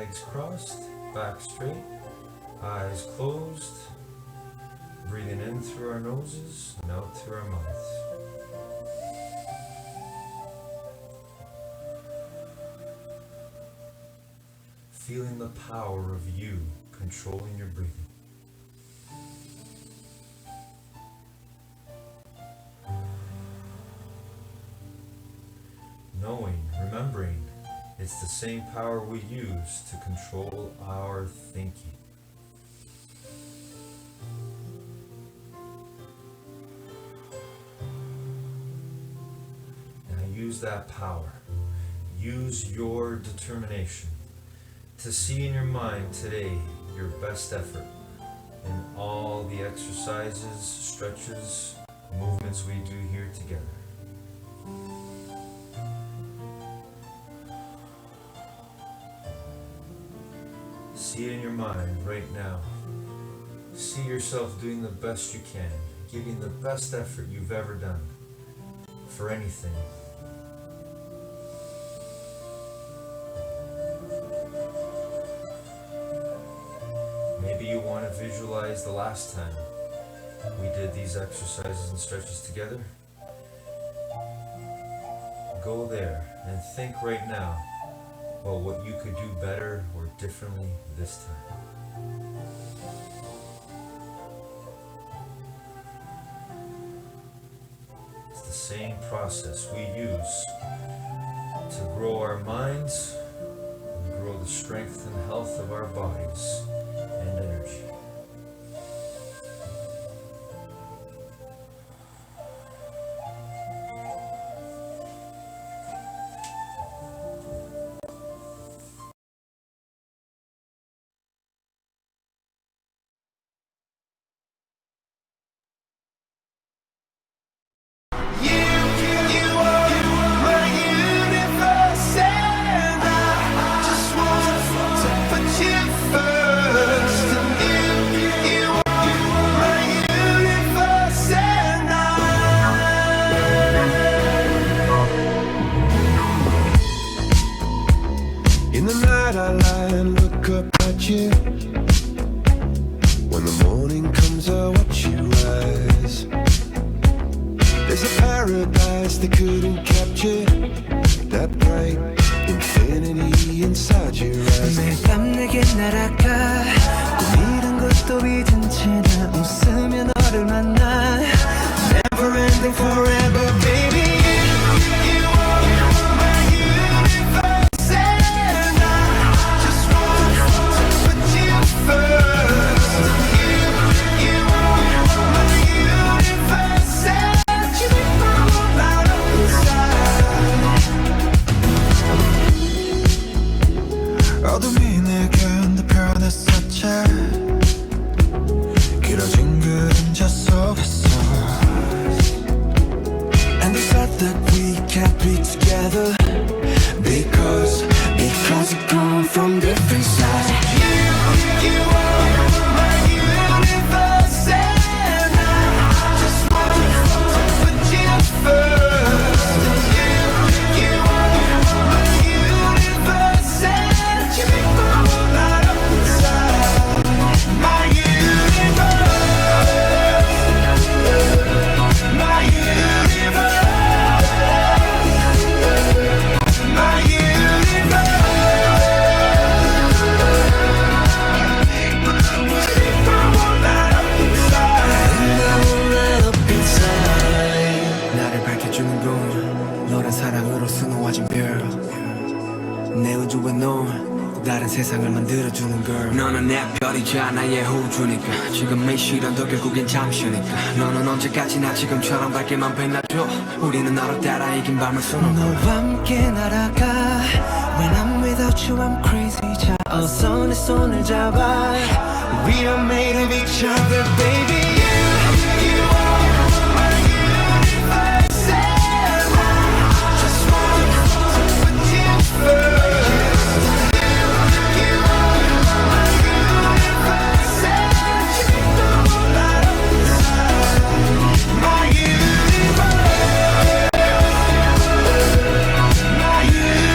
Legs crossed, back straight, eyes closed. Breathing in through our noses and out through our mouths. Feeling the power of you controlling your breathing. Knowing, remembering, it's the same power we use to control our thinking. Use that power. Use your determination to see in your mind today your best effort in all the exercises, stretches, movements we do here together. See it in your mind right now. See yourself doing the best you can, giving the best effort you've ever done for anything. Maybe you want to visualize the last time we did these exercises and stretches together. Go there and think right now about what you could do better or differently this time. It's the same process we use to grow our minds and grow the strength and health of our bodies and energy. In the night I lie and look up at you. When the morning comes I watch you rise. There's a paradise they couldn't capture, that bright infinity inside your eyes. 매일 밤 내게 날아가 꿈이란 것도 잊은 채 나 웃으며 너를 만나. Never ending forever baby. 어둠이 내겐 더 변했었지. 길어진 그림자 속에서. And they said that we can't be together because we come from different sides. You are my universe and I just want to put you first. You are my universe and you make my world light up inside. My universe, my universe, my universe. 나를 밝혀주는 건 너란 사랑으로 수놓아진 별. 내 우주에 넌 다른 세상을 만들어주는 걸. 너는 내 별이자 나의 호주니까. 지금의 시련도 결국엔 잠시니까. 너는 언제까지나 지금처럼 밝게만 빛나줘. 우리는 너를 따라 이긴 밤을 수놓고 너와 함께 날아가. When I'm without you I'm crazy. 자 어서 내 손을 잡아. We are made of each other baby. You are my universe and I just want to put you first. You are my universe and you make the world light up inside. My universe, my universe.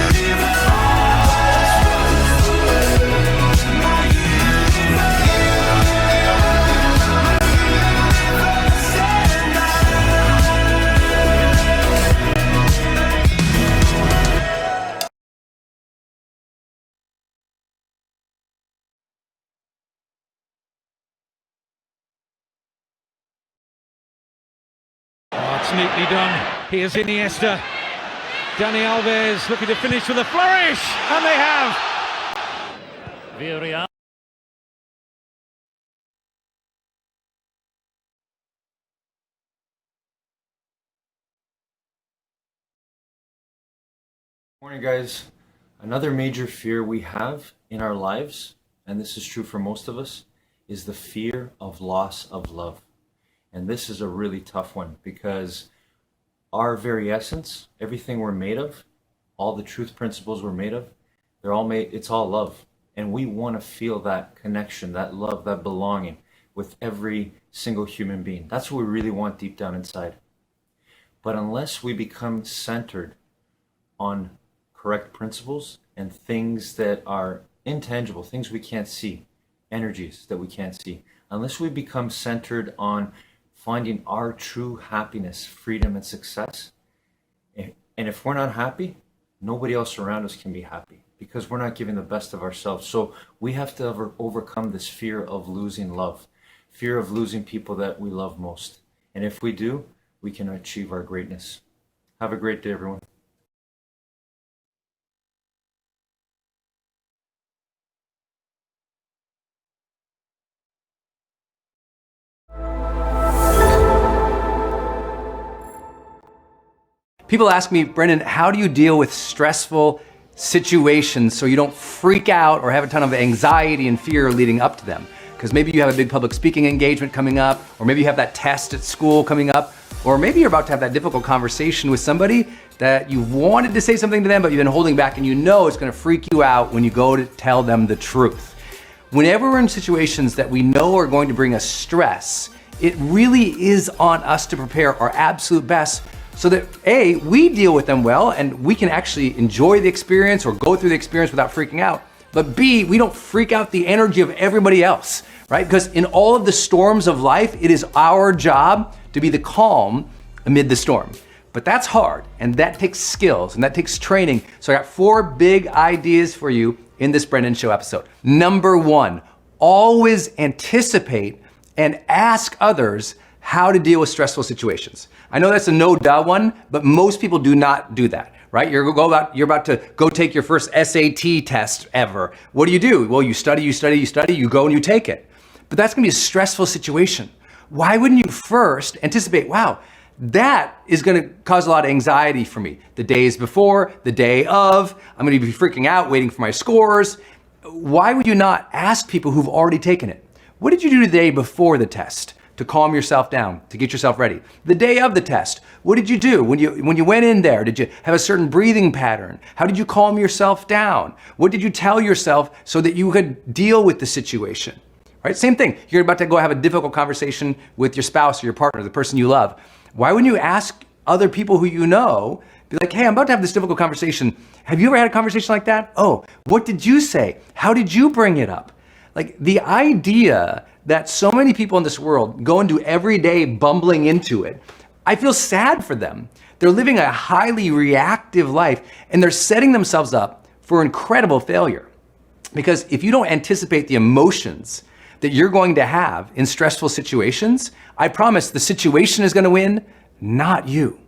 That's neatly done. Here's Iniesta. Dani Alves looking to finish with a flourish, and they have. Villarreal. Morning, guys. Another major fear we have in our lives, and this is true for most of us, is the fear of loss of love. And this is a really tough one because our very essence, everything we're made of, all the truth principles we're made of, they're all made, it's all love. And we want to feel that connection, that love, that belonging with every single human being. That's what we really want deep down inside. But unless we become centered on correct principles and things that are intangible, things we can't see, energies that we can't see, unless we become centered on finding our true happiness, freedom, and success, and if we're not happy, nobody else around us can be happy because we're not giving the best of ourselves. So we have to overcome this fear of losing love, fear of losing people that we love most. And if we do, we can achieve our greatness. Have a great day, everyone. People ask me, Brendan, how do you deal with stressful situations so you don't freak out or have a ton of anxiety and fear leading up to them? Because maybe you have a big public speaking engagement coming up, or maybe you have that test at school coming up, or maybe you're about to have that difficult conversation with somebody that you wanted to say something to them, but you've been holding back and you know it's gonna freak you out when you go to tell them the truth. Whenever we're in situations that we know are going to bring us stress, it really is on us to prepare our absolute best so that A, we deal with them well and we can actually enjoy the experience or go through the experience without freaking out. But B, we don't freak out the energy of everybody else, right? Because in all of the storms of life, it is our job to be the calm amid the storm. But that's hard, and that takes skills, and that takes training. So I got 4 big ideas for you in this Brendan Show episode. Number 1, always anticipate and ask others how to deal with stressful situations. I know that's a no-duh one, but most people do not do that, right? You're about to go take your first SAT test ever. What do? Well, you study, you go and you take it. But that's gonna be a stressful situation. Why wouldn't you first anticipate, wow, that is gonna cause a lot of anxiety for me. The days before, the day of, I'm gonna be freaking out, waiting for my scores. Why would you not ask people who've already taken it? What did you do the day before the test to calm yourself down, to get yourself ready? The day of the test, what did you do? When you went in there, did you have a certain breathing pattern? How did you calm yourself down? What did you tell yourself so that you could deal with the situation? Right? Same thing. You're about to go have a difficult conversation with your spouse or your partner, the person you love. Why wouldn't you ask other people who you know, be like, hey, I'm about to have this difficult conversation. Have you ever had a conversation like that? Oh, what did you say? How did you bring it up? Like the idea that so many people in this world go into every day bumbling into it, I feel sad for them. They're living a highly reactive life and they're setting themselves up for incredible failure. Because if you don't anticipate the emotions that you're going to have in stressful situations, I promise the situation is gonna win, not you.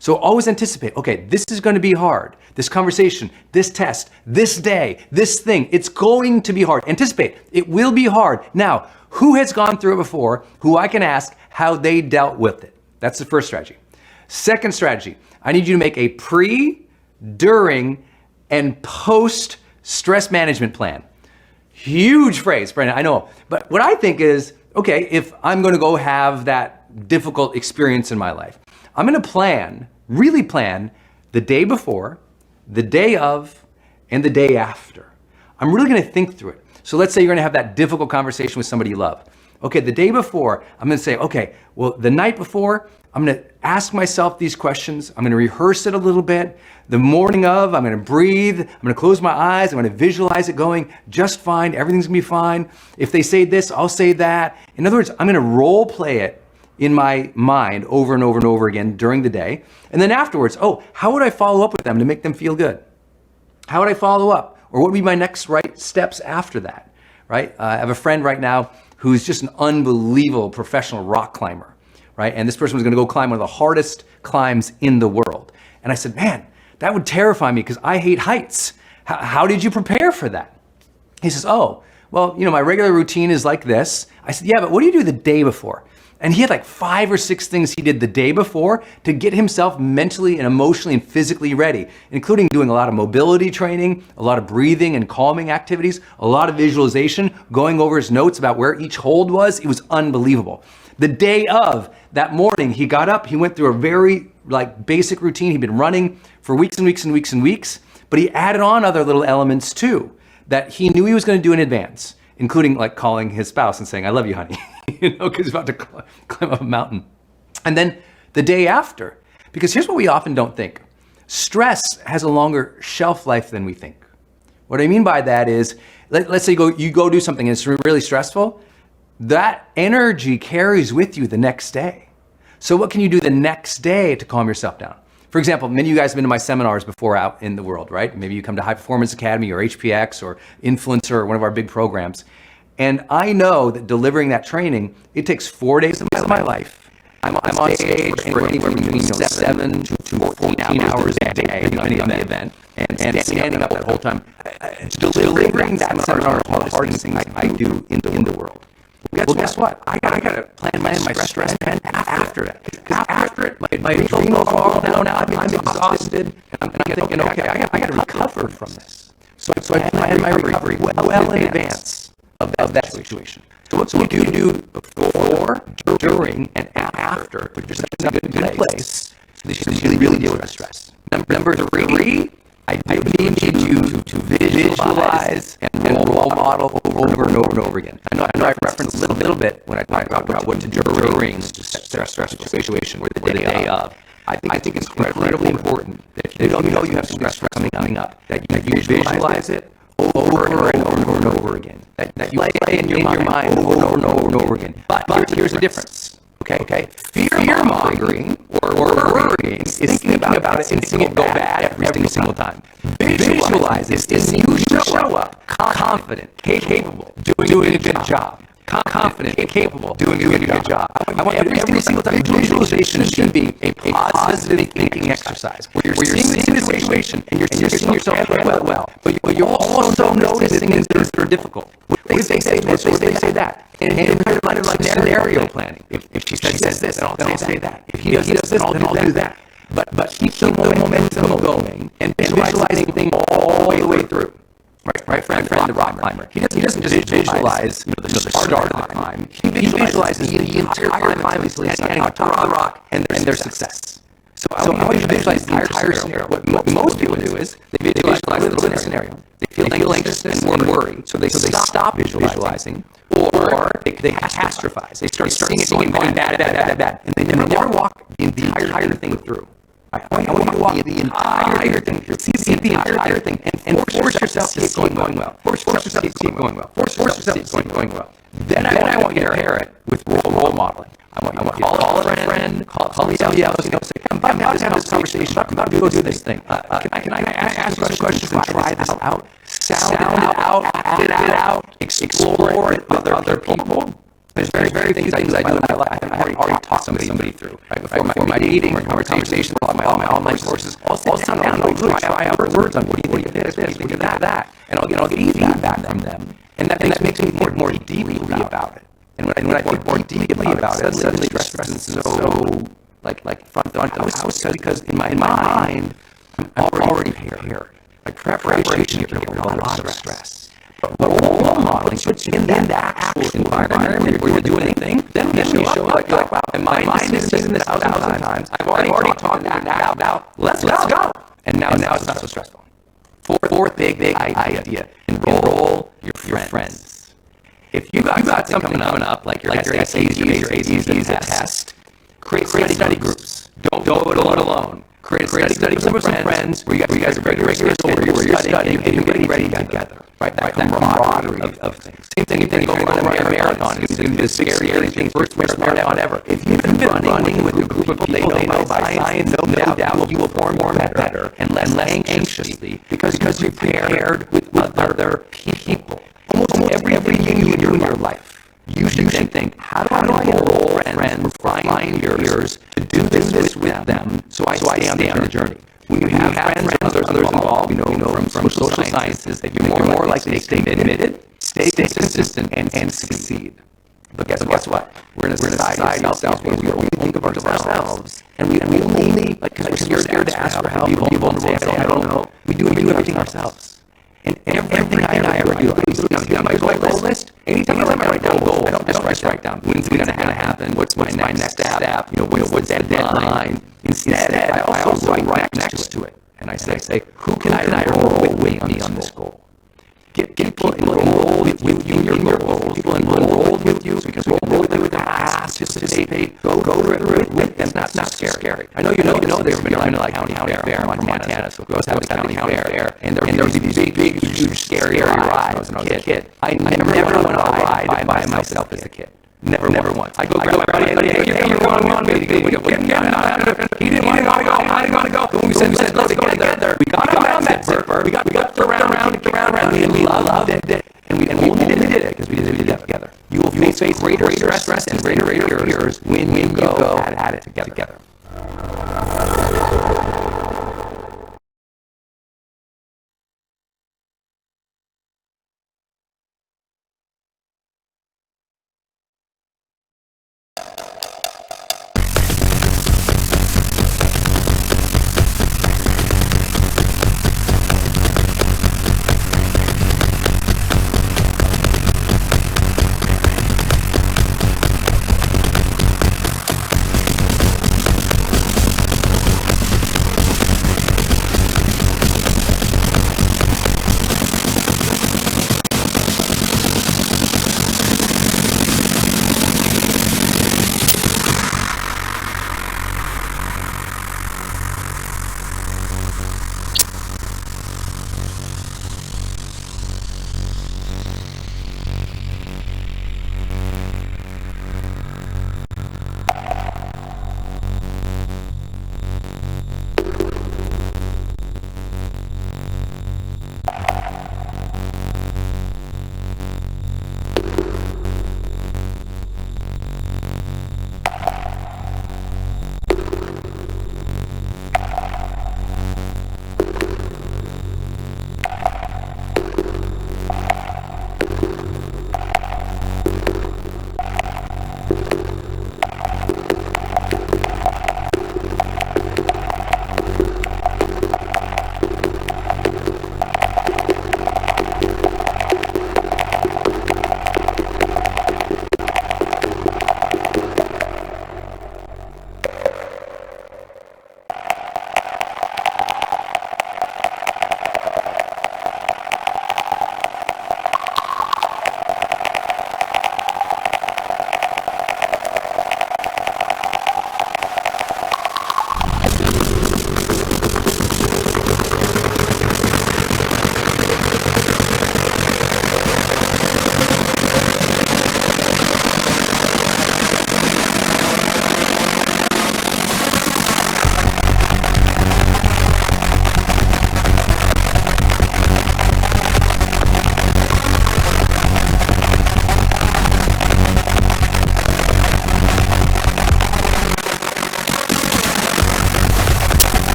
So always anticipate, okay, this is gonna be hard. This conversation, this test, this day, this thing, it's going to be hard. Anticipate, it will be hard. Now, who has gone through it before, who I can ask how they dealt with it? That's the first strategy. Second strategy, I need you to make a pre, during, and post stress management plan. Huge phrase, Brendan, I know. But what I think is, okay, if I'm gonna go have that difficult experience in my life, I'm gonna plan, really plan, the day before, the day of, and the day after. I'm really gonna think through it. So let's say you're gonna have that difficult conversation with somebody you love. Okay, the day before, I'm gonna say, okay, well, the night before, I'm gonna ask myself these questions. I'm gonna rehearse it a little bit. The morning of, I'm gonna breathe. I'm gonna close my eyes. I'm gonna visualize it going just fine. Everything's gonna be fine. If they say this, I'll say that. In other words, I'm gonna role play it in my mind over and over and over again during the day. And then afterwards, oh, how would I follow up with them to make them feel good? How would I follow up? Or what would be my next right steps after that, right? I have a friend right now who's just an unbelievable professional rock climber. right? And this person was gonna go climb one of the hardest climbs in the world. And I said, man, that would terrify me because I hate heights. How did you prepare for that? He says, oh, well, my regular routine is like this. I said, yeah, but what do you do the day before? And he had like 5 or 6 things he did the day before to get himself mentally and emotionally and physically ready, including doing a lot of mobility training, a lot of breathing and calming activities, a lot of visualization, going over his notes about where each hold was. It was unbelievable. The day of, that morning, he got up, he went through a very basic routine. He'd been running for weeks and weeks and weeks and weeks, but he added on other little elements too that he knew he was going to do in advance, including calling his spouse and saying, I love you, honey, because he's about to climb up a mountain. And then the day after, because here's what we often don't think. Stress has a longer shelf life than we think. What I mean by that is, let's say you go do something and it's really stressful, that energy carries with you the next day. So what can you do the next day to calm yourself down? For example, many of you guys have been to my seminars before out in the world, right? Maybe you come to High Performance Academy or HPX or Influencer or one of our big programs. And I know that delivering that training, it takes 4 days of my life. I'm on stage for anywhere between 7 to 14 hours a day, depending on the event, and standing up that whole time. Delivering that seminar is one of the hardest things I do in the world. Well, guess what? I gotta plan my stress after it. Because after it, my adrenals are all down now. I'm exhausted, and I'm thinking, okay, I gotta recover from this. So I plan my recovery well in advance of that situation. So what you do before, during, and after, put yourself in a good place so that you really deal with stress. Number 3, I need you to visualize and role model over and over and over again. I know I referenced a little bit when I talked about what to do during a stressful situation or the day of. I think it's incredibly important that you know you have stress coming up, that you visualize it over and over and over again, that you play in your mind over and over and over again. But here's the difference. Okay. Fear-mongering or worrying is thinking about it and seeing it go bad every single time. Visualize it is you show up confident, capable, doing a good job. Confident, capable, doing a good job. I want every single time. Visualization should be a positive thinking exercise where you're seeing the situation and you're seeing yourself well, but you're also noticing things that are difficult. They say this, they say that. And it's kind of like scenario planning. If she says this, then I'll say that. If he does this, then I'll do that. But keep the momentum going and visualizing things all the way through. Right, friend, the rock climber. He doesn't just visualize the start of the climb. He visualizes the entire climb until he's standing on top of the rock and their success. So I want you to visualize the entire scenario. What most people do is they visualize a little bit of scenario. They feel anxious and worry, so they stop visualizing, or they catastrophize. They start seeing it going bad, and they never walk the entire thing through. I want you to walk the entire thing through. See the entire thing and force yourself to keep going well. Force yourself to keep going well. Force yourself to keep going well. Then I want you to pair it with role modeling. I want you to call a friend, call somebody else, say, I'm about to have this conversation. I'm about to go do this thing. Can I ask you some questions and try this out? Sound it out, act it out, explore it with other people. There's very few things I do in my life. I've already talked somebody through. Right? Before my meeting or conversation, all my online courses, I'll sit down and I'll try out words on what do you think of this, what do you think of that, and I'll get feedback from them. And that makes me think more deeply about it. And when I think more deeply about it, suddenly stress isn't so like front of house, because in my mind, I'm already prepared. Like preparation can get a lot of stress. But role modeling puts you in that actual environment where you're doing anything, then you show up like, wow, and my mind is saying this 1,000 times. I've already talked about that. Now, let's go. And now it's not so stressful. Fourth big idea, enroll your friends. If you got something coming up, like your SATs or your ACs as a test, create study groups. Don't go it alone. Create a study group with some friends where you guys are regular where you're studying and you're getting ready together. Right, that camaraderie of things. Same thing if you go run a marathon. It's going to be the scariest thing, first marathon ever. If you've been running with a group of people, they know by science, no doubt, you will perform more better and less anxiously because you're paired with other people. Almost everything you do in your life, you should think, how do I enroll friends, refine your stay on the journey. When you have friends or others involved, we know from social sciences that you're more likely to stay committed, stay consistent, and succeed. But guess what? We're in a society ourselves where we only think of ourselves, and we only, because we're scared to ask for help, be vulnerable and say, I don't know. We do everything ourselves. And everything I ever do, I used to get on my goal list. Anytime I write down goals, I don't just write down when's it going to happen, what's my next step, what's that deadline. Instead, I also write next to it. And I say, who can I enroll with me on this goal? Get people enrolled with you in your goals. People enrolled with you, so we can roll with them with the past, participate, go through it with them. That's not scary. I know you know there's been like county fair in Montana, so we always have a county fair, and there was these big, huge, scary rides when I was a kid. I never went on a ride by myself as a kid. Never once. I go grab my buddy, hey, you're going on, baby. He didn't want to go. I didn't want to go. When we said, let's go together, we got around that zipper. We got around, and we loved it. And we only did it because we did it together. You will face greater stress and greater fears when you go at it together.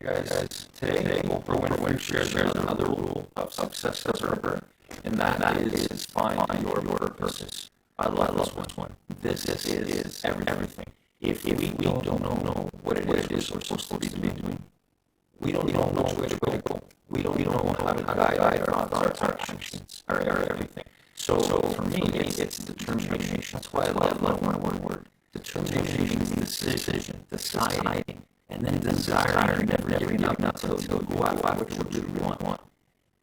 Guys, today we're going to share another rule of success as a rapper, and that is find your purpose. I love this one. This is everything. If we don't know what it is we're supposed to be doing, we don't know which way to go. We don't know how to guide our thoughts, our actions, our everything. So for me, it's determination. That's why I love my word. Determination means decision, deciding. and then desire never giving up until you go out what you really want.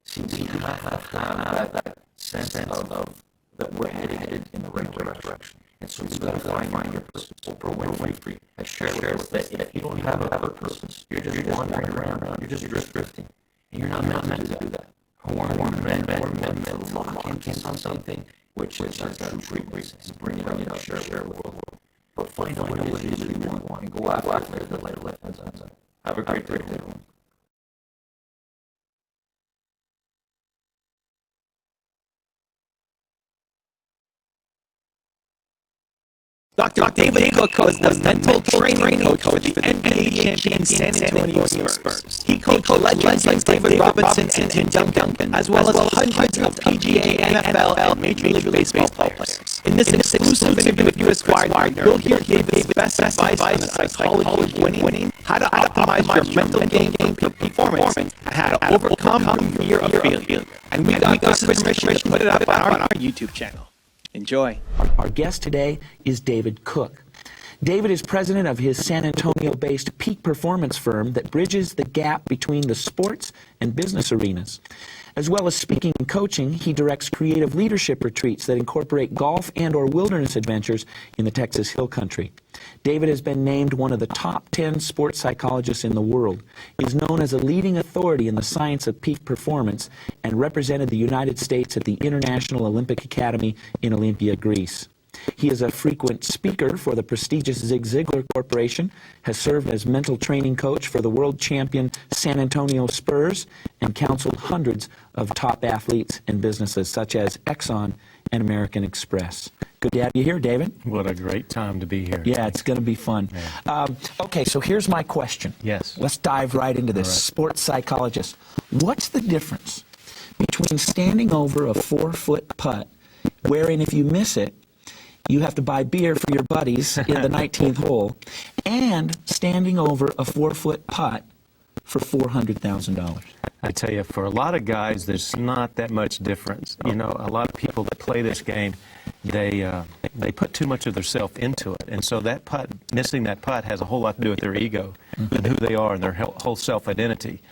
See, we have to have that sense of that we're headed in the right direction. And so you've got to find your purpose. Oprah Winfrey has shared with us that if you don't have a purpose, you're just wandering around, you're just drifting. And you're not meant to do that. We're meant to lock into something which is our true frequency, bring it up, share it with the world. But find out what it is you really want and go after it, the light ends up. Have a great day, everyone. Dr. David Cook was the mental training coach for the NBA champion San Antonio Spurs. He coached legends like David Robinson and Tim Duncan, as well as hundreds of PGA, NFL, and Major League Baseball players. In this exclusive interview with U.S. Wired, you'll hear David's best advice on the psychology of winning, how to optimize your mental game performance, and how to overcome your fear of failure. And we got this information to put it up on our YouTube channel. Enjoy. Our guest today is David Cook. David is president of his San Antonio-based peak performance firm that bridges the gap between the sports and business arenas. As well as speaking and coaching, he directs creative leadership retreats that incorporate golf and/or wilderness adventures in the Texas Hill Country. David has been named one of the top 10 sports psychologists in the world, is known as a leading authority in the science of peak performance, and represented the United States at the International Olympic Academy in Olympia, Greece. He is a frequent speaker for the prestigious Zig Ziglar Corporation, has served as mental training coach for the world champion San Antonio Spurs, and counseled hundreds of top athletes and businesses such as Exxon and American Express. Good to have you here, David. What a great time to be here. Yeah, it's going to be fun. Okay, so here's my question. Yes. Let's dive right into this. All right. Sports psychologist, what's the difference between standing over a 4-foot putt, wherein if you miss it, you have to buy beer for your buddies in the 19th hole, and standing over a 4-foot putt for $400,000? I tell you, for a lot of guys, there's not that much difference. You know, a lot of people that play this game, they put too much of their self into it. And so that putt, missing that putt has a whole lot to do with their ego and who they are and their whole self-identity.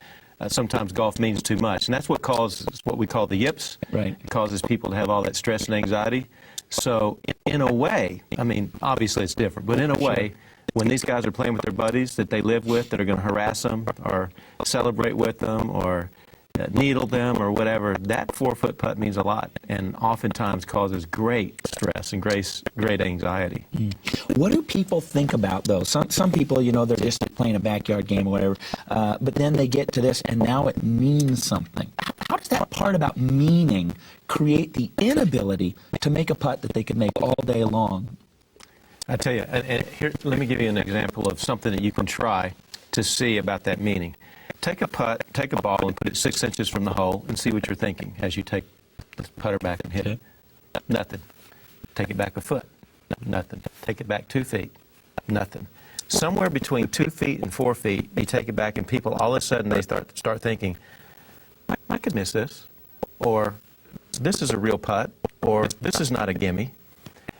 Sometimes golf means too much. And that's what causes what we call the yips. Right. It causes people to have all that stress and anxiety. So in a way, I mean, obviously it's different, but in a way, when these guys are playing with their buddies that they live with that are going to harass them or celebrate with them or needle them or whatever, that 4-foot putt means a lot and oftentimes causes great stress and great anxiety. What do people think about, though? Some people, you know, they're just playing a backyard game or whatever, but then they get to this and now it means something. How does that part about meaning create the inability to make a putt that they could make all day long? I tell you, and here, let me give you an example of something that you can try to see about that meaning. Take a putt, take a ball and put it 6 inches from the hole and see what you're thinking as you take the putter back and hit it. Nothing. Take it back a foot. Nothing. Take it back 2 feet. Nothing. Somewhere between 2 feet and 4 feet, you take it back and people, all of a sudden, they start thinking, I could miss this, or this is a real putt, or this is not a gimme.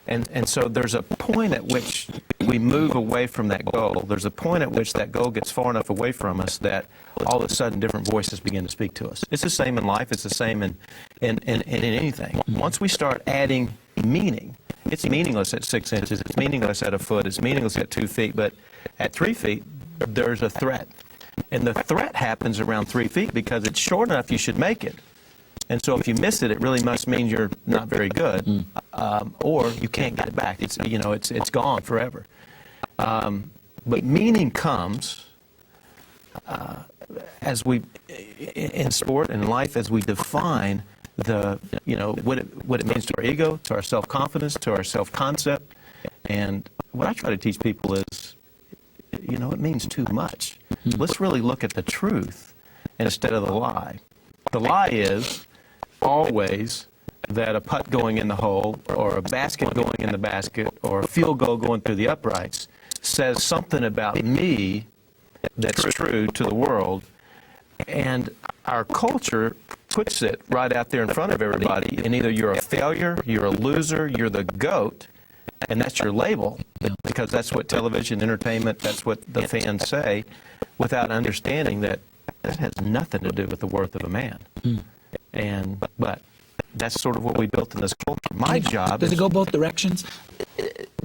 And so there's a point at which we move away from that goal. There's a point at which that goal gets far enough away from us that all of a sudden different voices begin to speak to us. It's the same in life. It's the same in anything. Once we start adding meaning, it's meaningless at 6 inches. It's meaningless at a foot. It's meaningless at 2 feet. But at 3 feet, there's a threat. And the threat happens around 3 feet because it's short enough you should make it. And so if you miss it, it really must mean you're not very good, or you can't get it back. It's, you know, it's gone forever. But meaning comes as we, in sport and life, as we define the, you know, what it means to our ego, to our self-confidence, to our self-concept. And what I try to teach people is, you know, it means too much. Let's really look at the truth instead of the lie. The lie is always that a putt going in the hole or a basket going in the basket or a field goal going through the uprights says something about me that's true to the world. And our culture puts it right out there in front of everybody, and either you're a failure, you're a loser, you're the GOAT, and that's your label, because that's what television, entertainment, that's what the fans say, without understanding that that has nothing to do with the worth of a man. But that's sort of what we built in this culture. My job Does is... it go both directions?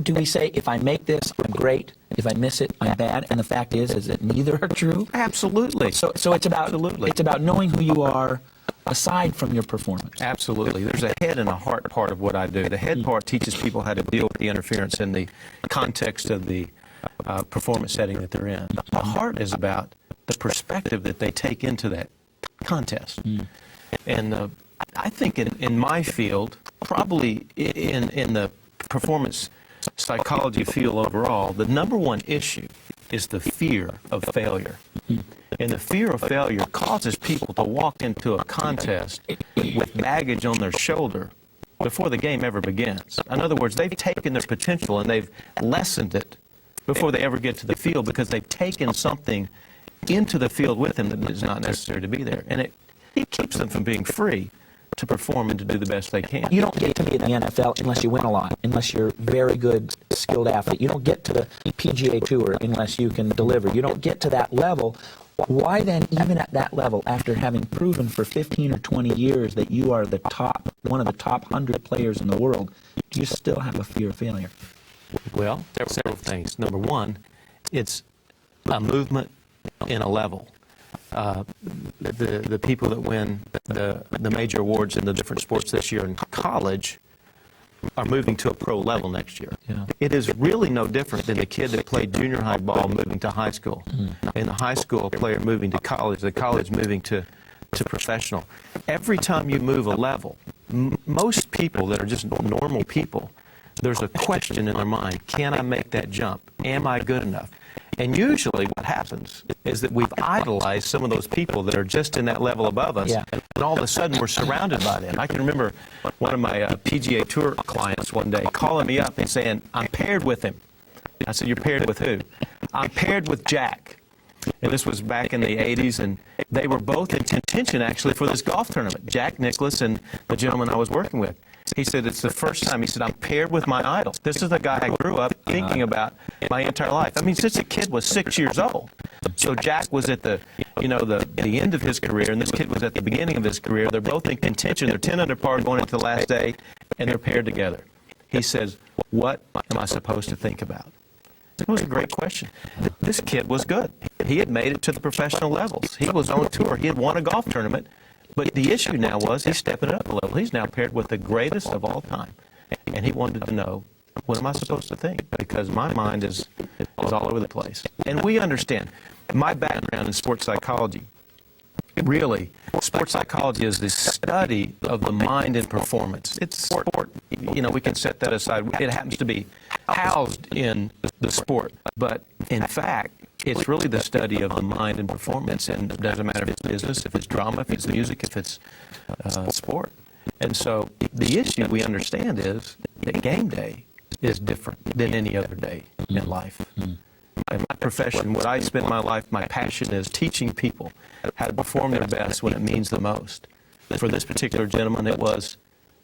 Do we say, if I make this, I'm great. If I miss it, I'm bad. And the fact is that neither are true? Absolutely. So it's about Absolutely. It's about knowing who you are aside from your performance. Absolutely. There's a head and a heart part of what I do. The head part teaches people how to deal with the interference in the context of the performance setting that they're in. The heart is about the perspective that they take into that contest. And I think in my field, probably in the performance psychology field overall, the number one issue is the fear of failure. And the fear of failure causes people to walk into a contest with baggage on their shoulder before the game ever begins. In other words, they've taken their potential and they've lessened it before they ever get to the field, because they've taken something into the field with them that is not necessary to be there. And it keeps them from being free to perform and to do the best they can. You don't get to be in the NFL unless you win a lot, unless you're a very good, skilled athlete. You don't get to the PGA Tour unless you can deliver. You don't get to that level. Why then, even at that level, after having proven for 15 or 20 years that you are one of the top 100 players in the world, do you still have a fear of failure? Well, there are several things. Number one, it's a movement in a level. The people that win the major awards in the different sports this year in college are moving to a pro level next year. Yeah. It is really no different than the kid that played junior high ball moving to high school, and the high school player moving to college, the college moving to professional. Every time you move a level, most people that are just normal people, there's a question in their mind: can I make that jump? Am I good enough? And usually what happens is that we've idolized some of those people that are just in that level above us, and all of a sudden we're surrounded by them. I can remember one of my PGA Tour clients one day calling me up and saying, I'm paired with him. I said, you're paired with who? I'm paired with Jack. And this was back in the 80s, and they were both in contention actually for this golf tournament, Jack Nicklaus and the gentleman I was working with. He said, it's the first time. He said, I'm paired with my idol. This is the guy I grew up thinking about my entire life. I mean, since the kid was 6 years old. So Jack was at the end of his career, and this kid was at the beginning of his career. They're both in contention. They're 10 under par going into the last day, and they're paired together. He says, what am I supposed to think about? It was a great question. This kid was good. He had made it to the professional levels. He was on tour. He had won a golf tournament. But the issue now was he's stepping up a level. He's now paired with the greatest of all time. And he wanted to know, what am I supposed to think? Because my mind is all over the place. And we understand. My background in sports psychology, really, sports psychology is the study of the mind and performance. It's sport. We can set that aside. It happens to be housed in the sport. But in fact, it's really the study of the mind and performance, and it doesn't matter if it's business, if it's drama, if it's music, if it's sport. And so the issue we understand is that game day is different than any other day in life. In my profession, what I spend my life, my passion is teaching people how to perform their best when it means the most. For this particular gentleman, it was,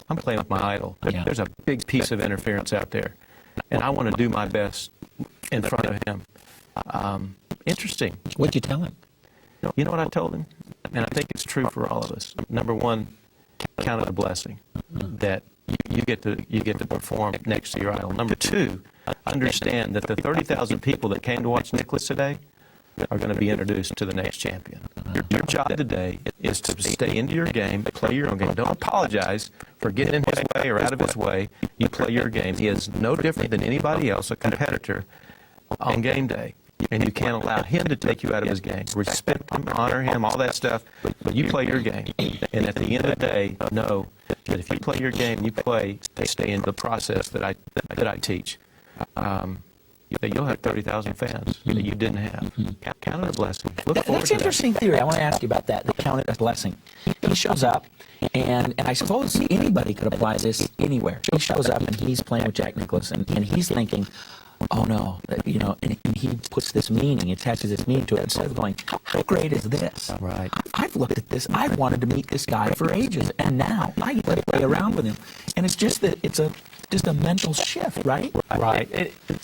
I'm playing with my idol. There's a big piece of interference out there, and I want to do my best in front of him. Interesting. What'd you tell him? You know what I told him? And I think it's true for all of us. Number one, count it a blessing that you get to perform next to your idol. Number two, understand that the 30,000 people that came to watch Nicklaus today are going to be introduced to the next champion. Your job today is to stay into your game, play your own game. Don't apologize for getting in his way or out of his way. You play your game. He is no different than anybody else, a competitor, on game day. And you can't allow him to take you out of his game. Respect him, honor him, all that stuff, but you play your game. And at the end of the day, know that if you play your game, you stay in the process that I teach, that you'll have 30,000 fans that you didn't have. Count it a blessing. Look forward That's to an interesting theory. I want to ask you about that, the count it a blessing. He shows up, and I suppose anybody could apply this anywhere. He shows up, and he's playing with Jack Nicklaus, and he's thinking, oh no, and he puts this meaning, attaches this meaning to it, instead of going, how great is this? Right. I've looked at this, I've wanted to meet this guy for ages, and now I get to play around with him. And it's just that it's just a mental shift, right? Right.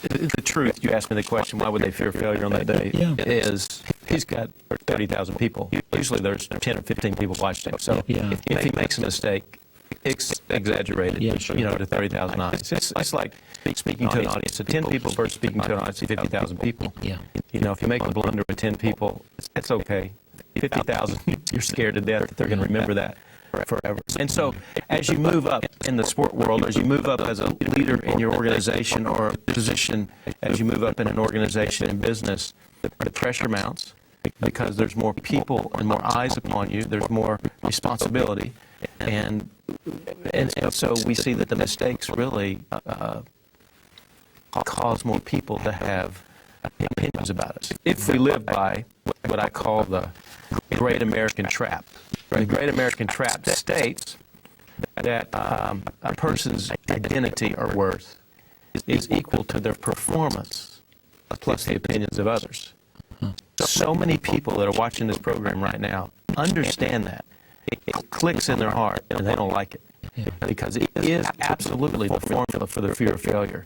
The truth, you asked me the question, why would they fear failure on that day, is he's got 30,000 people. Usually there's 10 or 15 people watching. So if he makes a mistake, exaggerated, to 30,000 eyes. It's like speaking to an audience of 10 people versus speaking to an audience of 50,000 people. If you make a blunder with 10 people, it's okay. 50,000, you're scared to death that they're going to remember that forever. And so as you move up in the sport world, as you move up as a leader in your organization or a position, as you move up in an organization in business, the pressure mounts because there's more people and more eyes upon you. There's more responsibility. And so we see that the mistakes really cause more people to have opinions about us. If we live by what I call the Great American Trap. The Great American Trap states that a person's identity or worth is equal to their performance plus the opinions of others. So many people that are watching this program right now understand that. It clicks in their heart and they don't like it because it is absolutely the formula for the fear of failure.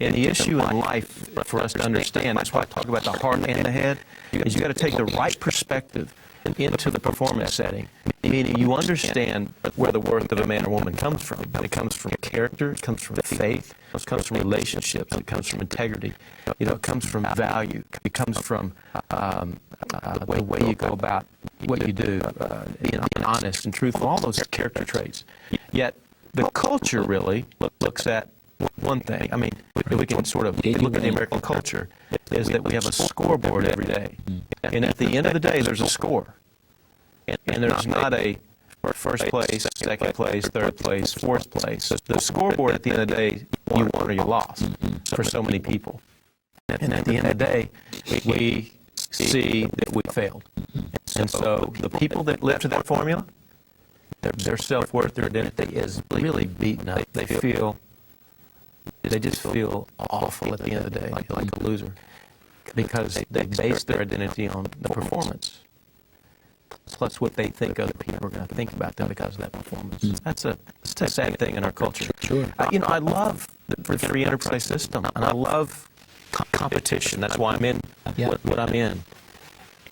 And the issue in life for us to understand, that's why I talk about the heart and the head, is you got to take the right perspective into the performance setting, meaning you understand where the worth of a man or woman comes from. It comes from character, it comes from faith, it comes from relationships, it comes from integrity, it comes from value, it comes from the way you go about what you do, being honest and truthful, all those character traits. Yet the culture really looks at one thing. I mean, we can sort of look at the American culture, is that we have a scoreboard every day. And at the end of the day, there's a score. And there's not a first place, second place, third place, fourth place. The scoreboard at the end of the day, you won or you lost for so many people. And at the end of the day, we see that we failed. And so the people that live to that formula, their self-worth, their identity is really beaten up. They just feel awful at the end of the day, like a loser, because they base their identity on the performance, plus what they think other people are going to think about them because of that performance. It's a sad thing in our culture. I love the free enterprise system, and I love competition. That's why I'm in what I'm in.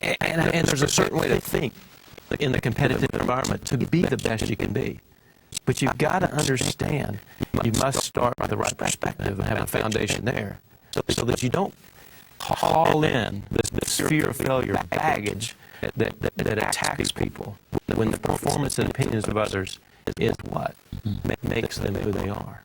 And there's a certain way to think in the competitive environment to be the best you can be. But you've got to understand, you must start with the right perspective and have a foundation there so that you don't haul in this fear of failure baggage that attacks people when the performance and opinions of others is what makes them who they are.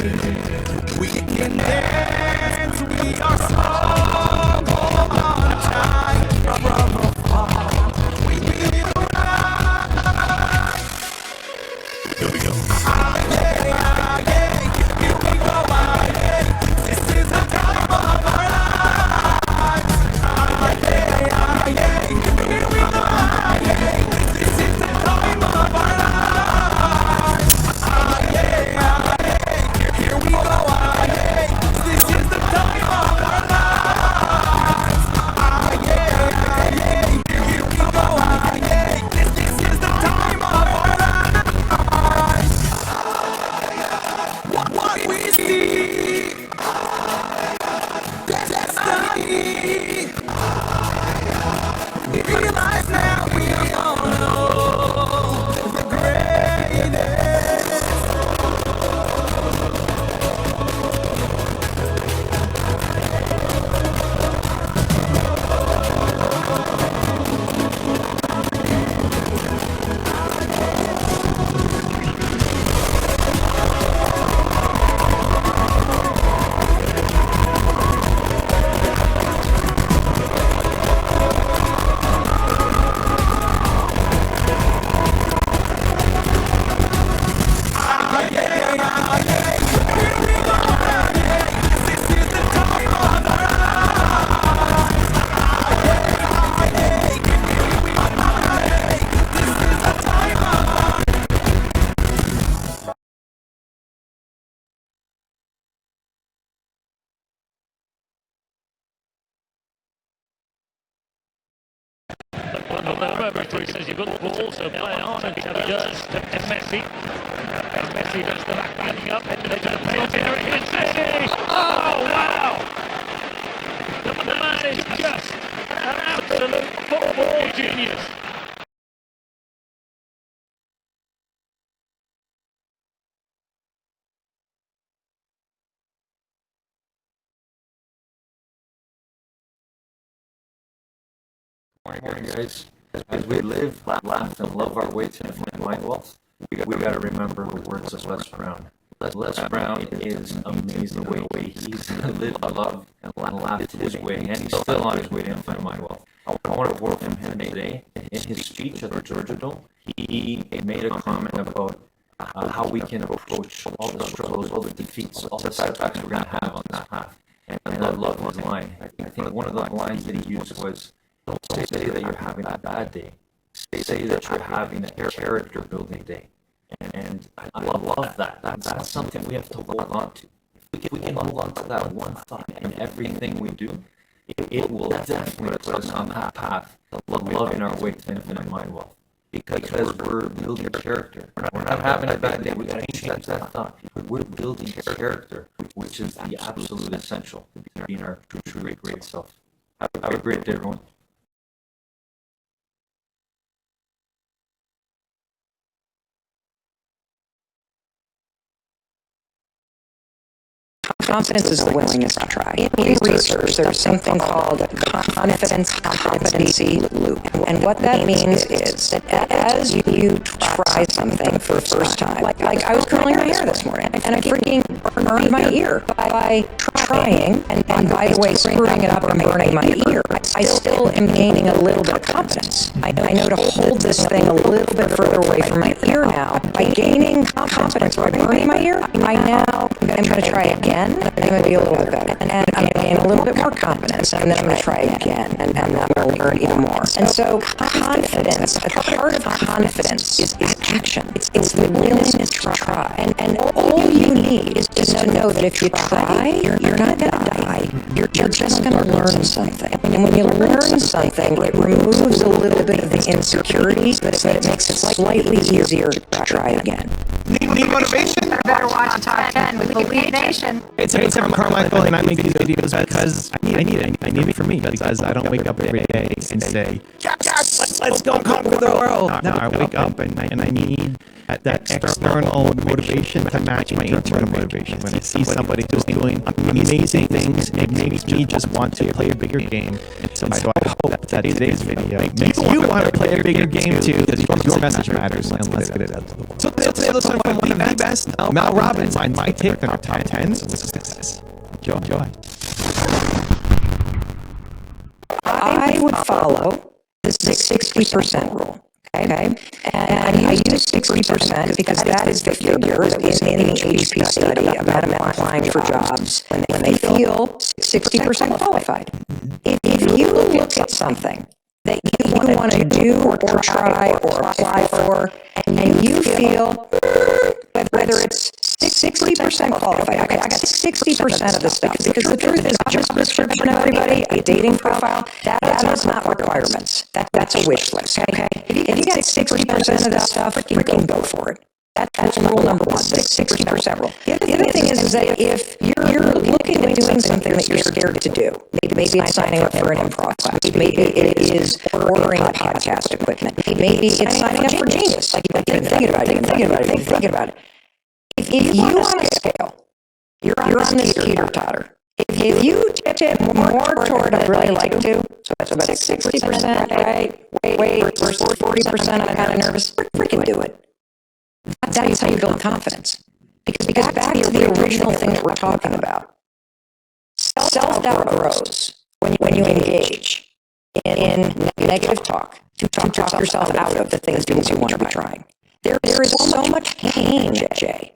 We can dance, we are strong. Hold on tight from afar. We will rise. Here we go. Yeah, yeah, here we go. Yeah. This is the time of our lives. Yeah, yeah, here we go. Yeah. This is the time of our lives. Yeah, here we go. This is the time of our lives. Here we go. This is the time of our lives. What we see, destiny. Realize now we are gonna know the greatest. Referee says you've got the ball, so play on, and he does to Messi. And Messi does the back backing up, and they do the penalty area. It's Messi! Oh, wow! The man is just an absolute football genius. Morning, guys. As we live, laugh, and love our way to infinite mind wealth, we got to remember the words of Les Brown. Les Brown is amazing the way he's lived, loved, and laughed his way, and he's still on his way to infinite mind wealth. I want to quote from him today. In his speech at the Georgia Dome, he made a comment about how we can approach all the struggles, all the defeats, all the setbacks we're going to have on this path. And I love his line. I think one of the lines that he used was, don't say that you're having a bad day. Say that you're having a character building day. And I love that. That's something we have to hold on to. If we can hold on to that one thought in everything we do, it will definitely put us on that path of loving our way to infinite mind wealth. Because we're building character. We're not having a bad day. We got to change that thought. We're building character, which is the absolute essential to being our true great self. Have a great day, everyone. Confidence is the willingness to try. In research, there's something called a confidence competency loop. And what that means is that as you try something for the first time, like I was curling my hair this morning, and I freaking burned my ear by trying, and by the way, screwing it up and burning my ear, I still am gaining a little bit of confidence. I know to hold this thing a little bit further away from my ear now. By gaining confidence by burning my ear, I now am going to try again. I'm going to be a little bit better, and I'm going to gain a little bit more confidence, and then I'm going to try again, and then I'm going to learn even more. And so confidence, at the heart of confidence is action. It's the willingness to try. And all you need is to know that if you try, you're not going to die. You're just going to learn something. And when you learn something, it removes a little bit of the insecurity, but it makes it slightly easier to try again. Need motivation? I better watch Top 10 with Believe Nation. It's Evan Carmichael, and I make these videos because I need it. I need it for me, because I don't wake up every day and say, yes, let's go conquer the world. No, I wake up and I need that external motivation to match my internal motivation. When I see somebody who's doing amazing things, it makes me just want to play a bigger game. And so I hope that today's video makes you want to play a bigger game too, because your message matters. And let's get it out to the world. So today, let's talk about one of the best, Mel Robbins, my take on our top 10s of success. Enjoy. I would follow the 60% rule. Okay, and I use 60% because that is the figure that was in the HBP study about men applying for jobs when they feel 60% qualified. If you look at something that you want to do or try or apply for, and you feel whether it's 60% qualified, okay, I got 60% of the stuff, because the truth is, job description, everybody, a dating profile, that is not requirements. That's a wish list, okay? If you got 60% of that stuff, freaking go for it. That's rule number one, the 60% rule. The other thing is that if you're looking at doing something that you're scared to do, maybe it's signing up for an improv class, maybe it is ordering podcast equipment, maybe it's signing up for Genius, like thinking about it. If you want to scale, you're on this teeter-totter. If you tip more toward I'd really like to, so that's about 60%, right? Wait, versus 40%, I'm kind of nervous, freaking do it. That's how you build confidence. Because back to the original thing that we're talking about. Self-doubt grows when you engage in negative talk to talk yourself out of the things you want to be trying. There is so much pain, Jay,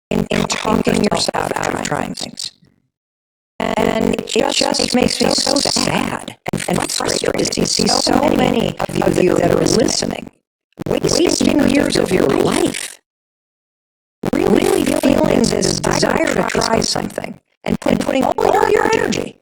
in talking yourself out of trying things. And it just makes me so sad and frustrated to see so many of you that are listening wasting years of your life, really feeling this desire to try something and putting all your energy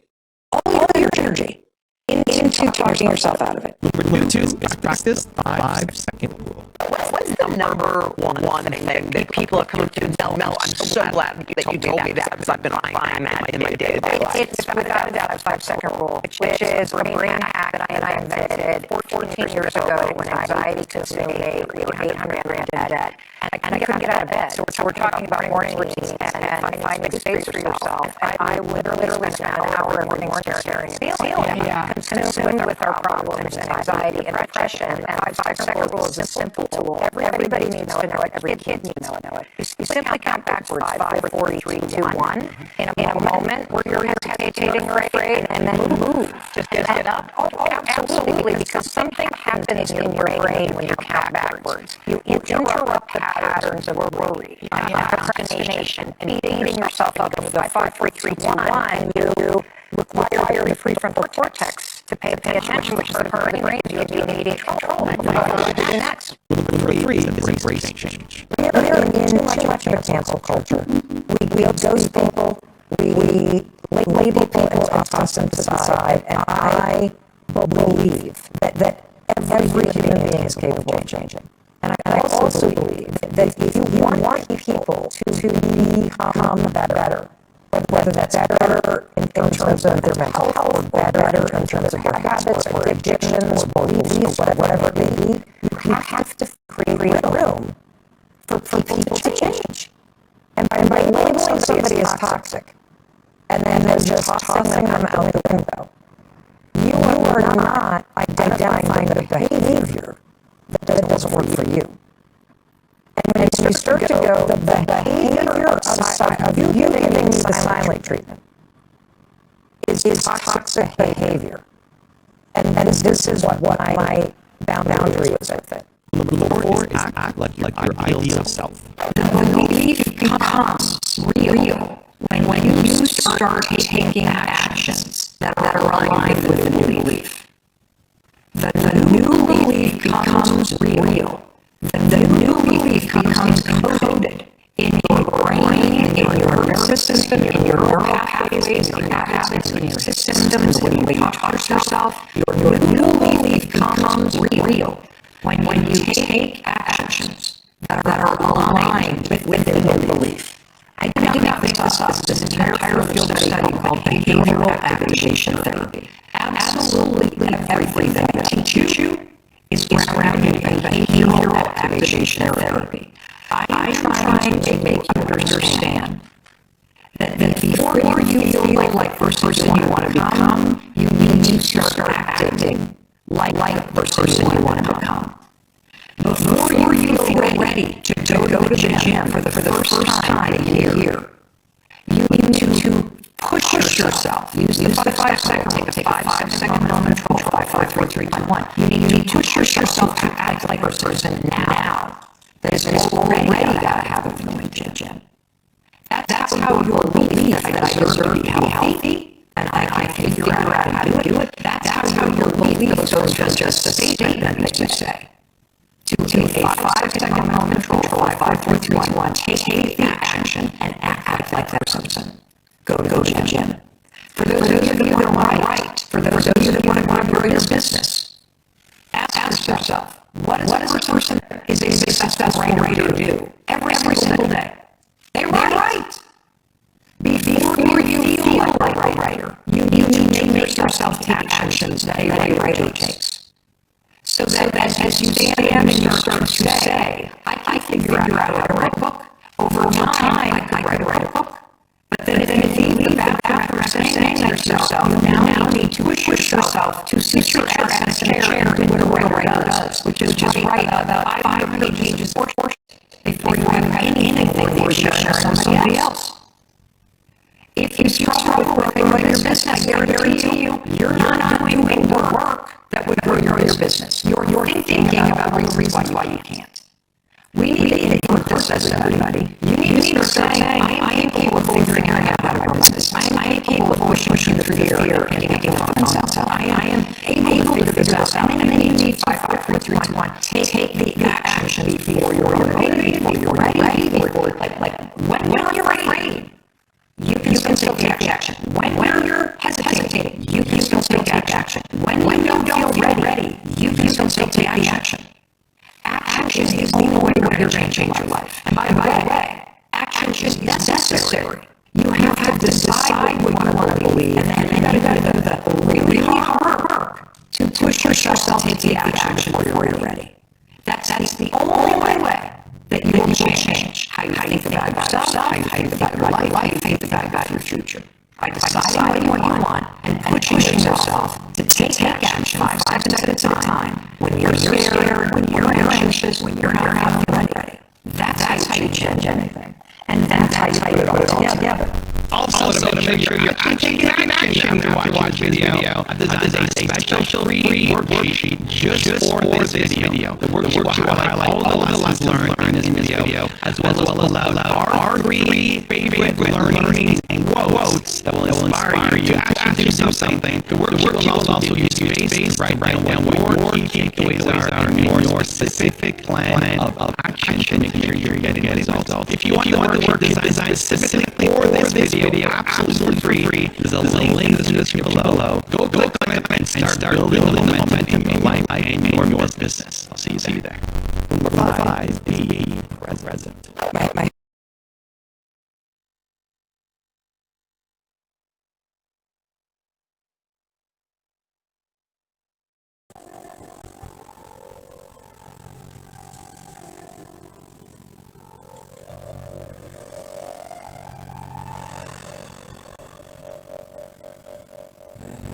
into talking yourself out of it. Number 2 is practice 5-second rule. What's the number one thing that people have come to know? Mel, I'm so glad that you told me that, because I've been applying that in my day-to-day life. It's without a doubt a 5-second rule, which is a brain hack that I invented 14 years ago when anxiety consumed me. We were $800,000 in debt, and I couldn't get out of bed. So we're talking about morning routines and finding space for yourself. I literally spent an hour every morning staring at the ceiling, consumed with our problems and anxiety and depression. And 5-second rule is a simple tool. Everybody needs to know it. Every kid needs to know it. You simply count backwards 5, 4, 3, 2, 1. In a moment where you're hesitating or afraid, and then move. Just get up. Oh, absolutely. Because something happens in your brain when you count backwards. You interrupt the patterns of worry, procrastination, and beating yourself up. When you go 5, 4, 3, 2, 1, you require the prefrontal cortex to pay attention, which is the part of the brain you have immediate control. And what do you do next? Number 3 is embrace change. We are in too much of a cancel culture. We ghost people, we label people and toss them to the side, and I believe that every human being is capable of changing. And I also believe that if you want people to become better, whether that's better in terms of their mental health, or better in terms of their habits, or addictions, or beliefs, whatever it may be, you have to create room for people to change. And by labeling somebody as toxic, and then just tossing them out the window, you are not identifying the behavior that doesn't work for you. And when you start to go, the behavior of you giving me the silent treatment is toxic behavior. And this is what my boundary is with it. Number 4 is act like your ideal self. The belief becomes real when you start taking actions that are aligned with the new belief. The new belief becomes real. The new belief becomes coded in your brain, in your nervous system, in your neural pathways, in your habits, in your systems, in the way you talk to yourself. Your new belief becomes real when you take actions that are aligned with the new belief. I did not make this up. This entire field of study called behavioral activation therapy. Absolutely everything that I teach you is grounded in behavioral activation therapy. I'm trying to make you understand that before you feel like the person you want to become, you need to start acting like the person you want to become. Before you feel ready to go to the gym for the first time in a year, you need to push yourself. Use the 5 seconds. Take a 5 second moment control. 5, 4, 3, 2, 1. You need to push yourself to act like a person now that is already got a habit of going to the gym. That's how your belief that I deserve to be healthy and I can figure out how to do it. That's how your belief goes from just a statement that you say to a 5 second moment control. 5, 4, 3, 2, 1. Take the action and act like that person. Go to the gym. For those of you that want to write, for those of you that want to grow your business, ask yourself, what is a person is a successful writer do every single day? They write. Before you feel like a writer, you need to make yourself take actions that a writer takes. So that as you stand and you start to say, I figure out how to write a book. Over time, I could write a book. But then if after saying that to yourself, you now need to push yourself to sit your ass in a chair and do what a writer does, which is just write about 500 pages before you have anything for sharing somebody else. If you struggle with growing your business, I guarantee you, you're not doing the work that would grow your business. You're thinking about reasons why you can't. We need to put this as everybody. You need to start saying, I am capable of figuring out how to grow my business. I am capable of pushing through the fear and getting funds out. I am able to figure this out. And then you need 5, 4, 3, 2, 1. Take the action before you're ready. When you're ready, you can still take action. When you're hesitating, you can still take action. When you don't feel ready, you can still take action. Action is the only way you're going to change your life. And by the way, action is necessary. You have to decide what you want to believe, and then you got to do the really hard work to push yourself to take action before you're ready. That's the only way that you will change how you think about yourself, how you think about your life, how you think about your future. By deciding what you want and pushing yourself to take action 5 seconds at a time when you're scared, when you're anxious, when you're not feeling ready. That's how you change anything. And that's how you put it all together. Also, to make sure you're taking action after watching this video, I've designed a special free worksheet just for this video. The worksheet will highlight all the lessons learned in this video, as well as our 3 favorite learnings and quotes that will inspire you to actually do something. The worksheet will also use space to write down what your key takeaways are in your specific plan of action to make sure you're getting results. If you want the worksheet designed specifically for this video, absolutely free, there's a link in the description below. Go click on it and start building the momentum in your life and your business. I'll see you there. Number 5, be present.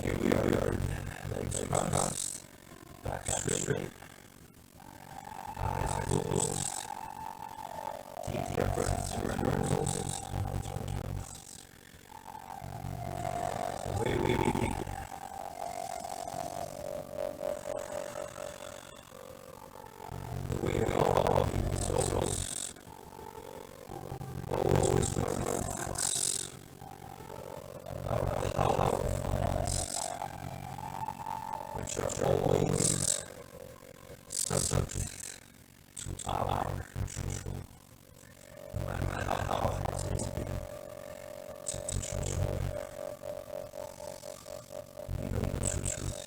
Here we are, legs crossed, back straight, eyes closed, deep breaths around our noses, away we begin. The way we all results, always with our thoughts, our powerful which are always subject to our control. No matter how hard it is to control. We know the truth.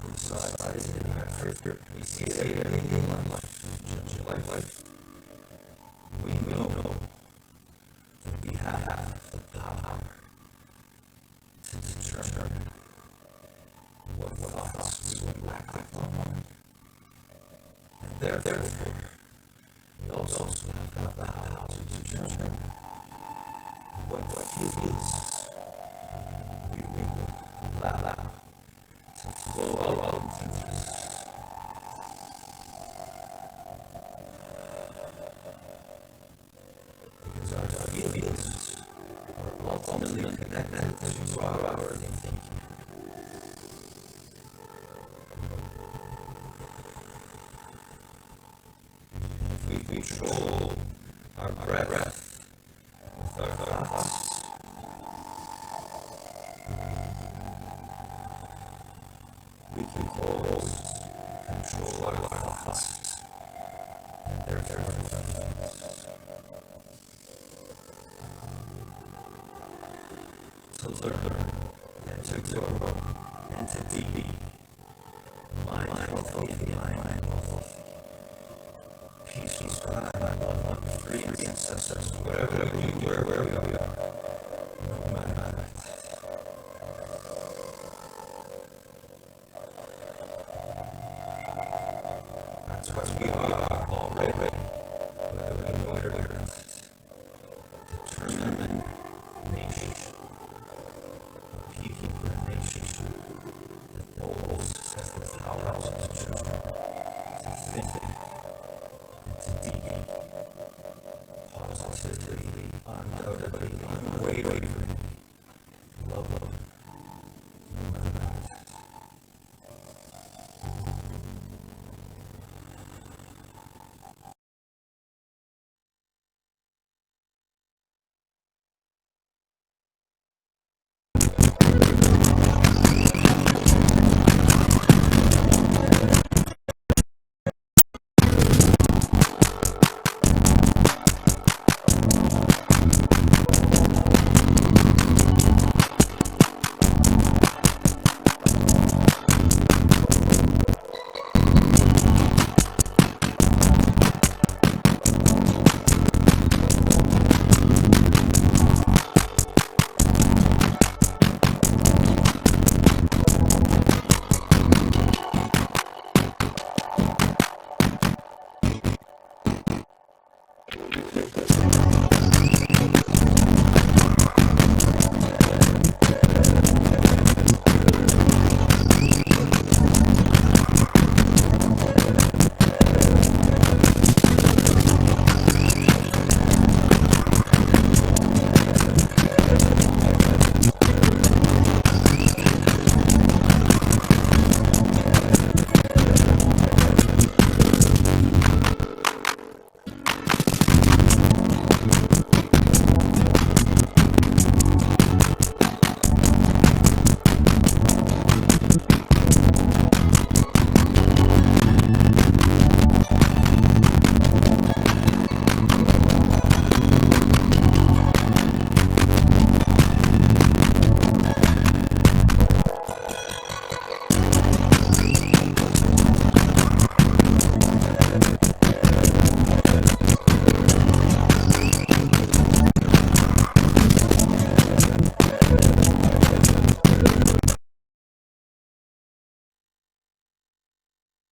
We saw it in our favorite. We see it every day in our life. We know that we have the power to determine what thoughts we will act upon also have the power to determine what feelings we will allow to flow out into this. Because our feelings are ultimately connected to our thinking. If we control our breath with our thoughts, we can control our thoughts and their feelings. To learn and to grow and to be mindful, peaceful, free and successful, wherever we are, no matter what. That's what we are already, whether we know it or not. Determined nation, a people and nation that knows has the power to think and to be positively, undoubtedly, unwaveringly, love, no matter what.